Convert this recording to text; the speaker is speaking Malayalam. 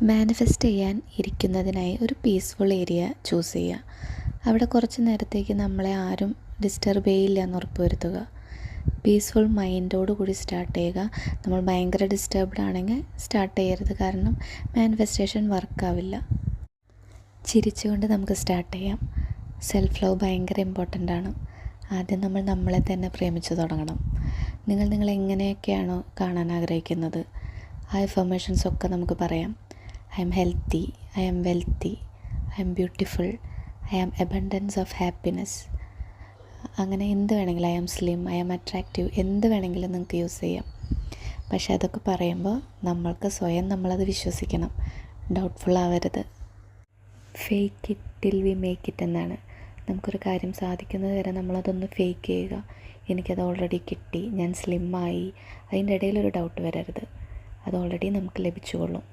മാനിഫെസ്റ്റ് ചെയ്യാൻ ഇരിക്കുന്നതിനായി ഒരു പീസ്ഫുൾ ഏരിയ ചൂസ് ചെയ്യുക. അവിടെ കുറച്ച് നേരത്തേക്ക് നമ്മളെ ആരും ഡിസ്റ്റർബ് ചെയ്യില്ല എന്ന് ഉറപ്പ് വരുത്തുക. പീസ്ഫുൾ മൈൻഡോട് കൂടി സ്റ്റാർട്ട് ചെയ്യുക. നമ്മൾ ഭയങ്കര ഡിസ്റ്റർബ്ഡ് ആണെങ്കിൽ സ്റ്റാർട്ട് ചെയ്യരുത്, കാരണം മാനിഫെസ്റ്റേഷൻ വർക്കാവില്ല. ചിരിച്ചുകൊണ്ട് നമുക്ക് സ്റ്റാർട്ട് ചെയ്യാം. സെൽഫ് ലവ് ഭയങ്കര ഇമ്പോർട്ടൻ്റ് ആണ്. ആദ്യം നമ്മൾ നമ്മളെ തന്നെ പ്രേമിച്ചു തുടങ്ങണം. നിങ്ങൾ എങ്ങനെയൊക്കെയാണോ കാണാൻ ആഗ്രഹിക്കുന്നത് ആ അഫർമേഷൻസ് ഒക്കെ നമുക്ക് പറയാം. I am healthy, I am wealthy, I am beautiful, I am abundance of happiness. അങ്ങനെ എന്ത് വേണമെങ്കിലും, I am slim, I am attractive, എന്ത് വേണമെങ്കിലും നിങ്ങൾക്ക് യൂസ് ചെയ്യാം. പക്ഷെ അതൊക്കെ പറയുമ്പോൾ നമ്മൾക്ക് സ്വയം നമ്മളത് വിശ്വസിക്കണം, ഡൗട്ട്ഫുൾ ആവരുത്. Fake it till we make it എന്നാണ്. നമുക്കൊരു കാര്യം സാധിക്കുന്നത് വരെ നമ്മളതൊന്ന് ഫേക്ക് ചെയ്യുക. എനിക്കത് ഓൾറെഡി കിട്ടി, ഞാൻ സ്ലിമ്മായി, അതിൻ്റെ ഇടയിലൊരു ഡൗട്ട് വരരുത്. അത് ഓൾറെഡി നമുക്ക് ലഭിച്ചുകൊള്ളും.